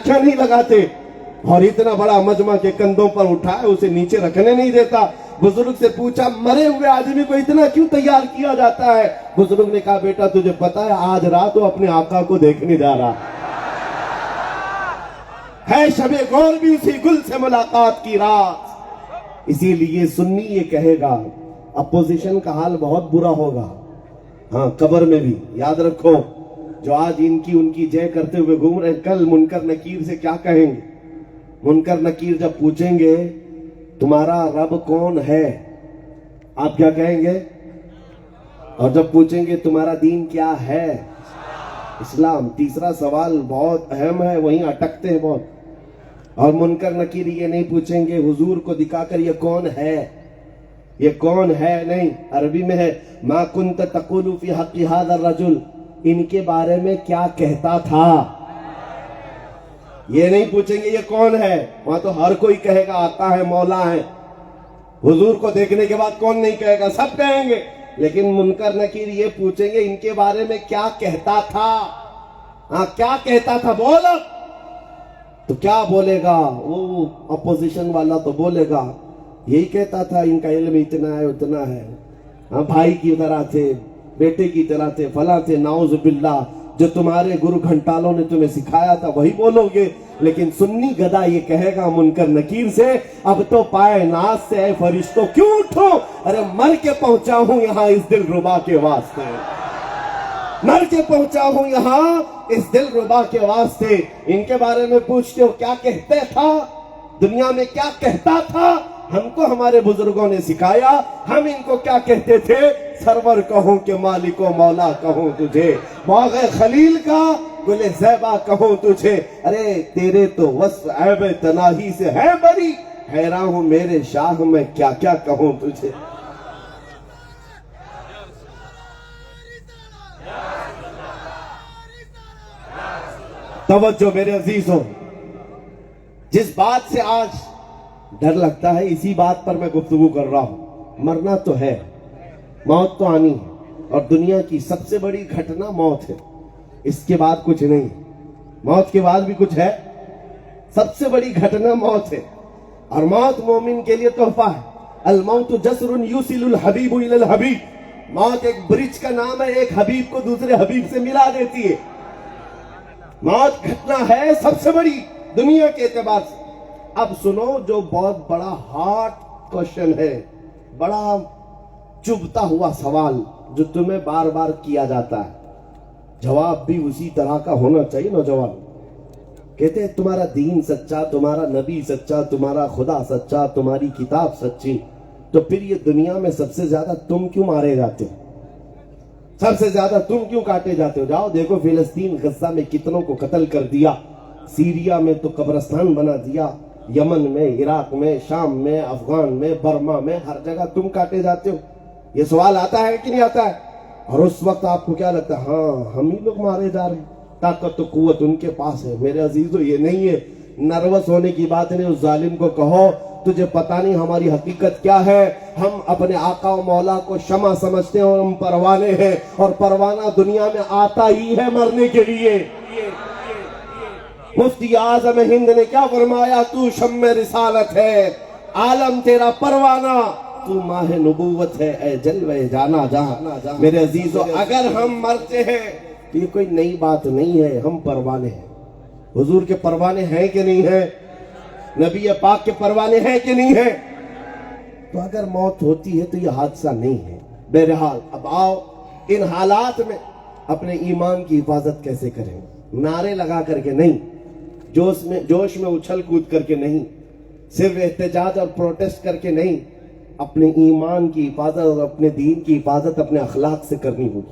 तख्या नहीं लगाते, और इतना बड़ा मजमा के कंधों पर उठाए उसे नीचे रखने नहीं देता। बुजुर्ग से पूछा, मरे हुए आदमी को इतना क्यों तैयार किया जाता है? बुजुर्ग ने कहा, बेटा तुझे पता है आज रात वो अपने आका को देखने जा रहा है शबे गौर भी उसी गुल से मुलाकात की रात। इसीलिए सुन्नी ये कहेगा अपोजिशन का हाल बहुत बुरा होगा, हाँ कब्र में भी। याद रखो, जो आज इनकी उनकी जय करते हुए घूम रहे, कल मुनकर नकीर से क्या कहेंगे? मुनकर नकीर जब पूछेंगे तुम्हारा रब कौन है, आप क्या कहेंगे? और जब पूछेंगे तुम्हारा दीन क्या है, इस्लाम। तीसरा सवाल बहुत अहम है, वहीं अटकते हैं बहुत। और मुनकर नकीर ये नहीं पूछेंगे हुजूर को दिखाकर ये कौन है, ये कौन है, नहीं। अरबी में है, मा कुंत तकुलु फी हक़्क़ि हाज़ा रजुल, इनके बारे में क्या कहता था, ये नहीं पूछेंगे ये कौन है। वहां तो हर कोई कहेगा आका है, मौला है। हुजूर को देखने के बाद कौन नहीं कहेगा, सब कहेंगे। लेकिन मुनकर नकीर ये पूछेंगे इनके बारे में क्या कहता था, हाँ क्या कहता था, बोलो। तो क्या बोलेगा वो अपोजिशन वाला? तो बोलेगा यही कहता था इनका इल्म इतना है उतना है, हाँ भाई की तरह थे, बेटे की तरह थे, फला थे, नाउज़ुबिल्लाह। जो तुम्हारे गुरु घंटालों ने तुम्हें सिखाया था वही बोलोगे। लेकिन सुन्नी गधा ये कहेगा मुनकर नकीर से, अब तो पाए नाज से ऐ फरिश्तों क्यों उठो, अरे मर के पहुंचा हूं यहाँ इस दिल रुबा के वास्ते, मर के पहुंचा हूं यहाँ इस दिल रुबा के वास्ते। इनके बारे में पूछते हो क्या कहते था, दुनिया में क्या कहता था? हमको हमारे बुजुर्गों ने सिखाया, हम इनको क्या कहते थे? सरवर कहूं कि मालिको मौला कहूं तुझे, बाग़े खलील का गुले ज़ैबा कहूं तुझे। अरे तेरे तो वस्फ़ ऐब तनाही से है बरी, हैरान हूं मेरे शाह मैं क्या क्या कहूं तुझे। तवज्जो मेरे अजीजों, जिस बात से आज डर लगता है इसी बात पर मैं गुफ्तगू कर रहा हूं। मरना तो है, मौत तो आनी है, और दुनिया की सबसे बड़ी घटना मौत है, इसके बाद कुछ नहीं। मौत के बाद भी कुछ है, सबसे बड़ी घटना मौत है। और मौत मोमिन के लिए तोहफा है। अल मौत जसरुन युसिलुल हबीबु इलल हबीब, मौत एक ब्रिज का नाम है, एक हबीब को दूसरे हबीब से मिला देती है। मौत घटना है सबसे बड़ी दुनिया के एतबार से। अब सुनो, जो बहुत बड़ा हार्ड क्वेश्चन है, बड़ा चुभता हुआ सवाल जो तुम्हें बार बार किया जाता है, जवाब भी उसी तरह का होना चाहिए। नौजवान कहते हैं तुम्हारा दीन सच्चा, तुम्हारा नबी सच्चा, तुम्हारा खुदा सच्चा, तुम्हारी किताब सच्ची, तो फिर ये दुनिया में सबसे ज्यादा तुम क्यों मारे जाते हो, सबसे ज्यादा तुम क्यों काटे जाते हो? जाओ देखो फिलिस्तीन गज़ा में कितनों को कत्ल कर दिया, सीरिया में तो कब्रिस्तान बना दिया, यमन में, इराक में, शाम में, अफगान में, बर्मा में, हर जगह तुम काटे जाते हो। ये सवाल आता है कि नहीं आता है? और उस वक्त आपको क्या लगता है? हाँ हम ही लोग मारे जा रहे हैं, ताकत तो कुव्वत उनके पास है। मेरे अजीजों ये नहीं है, नर्वस होने की बात नहीं। उस जालिम को कहो तुझे पता नहीं हमारी हकीकत क्या है, हम अपने आका और मौला को शमा समझते हैं और हम परवाने हैं, और परवाना दुनिया में आता ही है मरने के लिए। मुफ्ती आज़म हिंद ने क्या फरमाया? तू शम्मे रिसालत है, आलम तेरा परवाना, तू माह नबूवत है, ए जलवे जाना जहां। मेरे अजीजों, अगर हम मरते हैं तो ये कोई नई बात नहीं है, हम परवाने हैं। हुजूर के परवाने हैं कि नहीं है? नबी पाक के परवाने हैं कि नहीं है? तो अगर मौत होती है तो ये हादसा नहीं है। बहरहाल अब आओ, इन हालात में अपने ईमान की हिफाजत कैसे करें? नारे लगा करके नहीं, जोश में उछल कूद करके नहीं, सिर्फ एहतजाज और प्रोटेस्ट करके नहीं, अपने ईमान की हिफाजत और अपने दीन की हिफाजत अपने अखलाक से करनी होगी।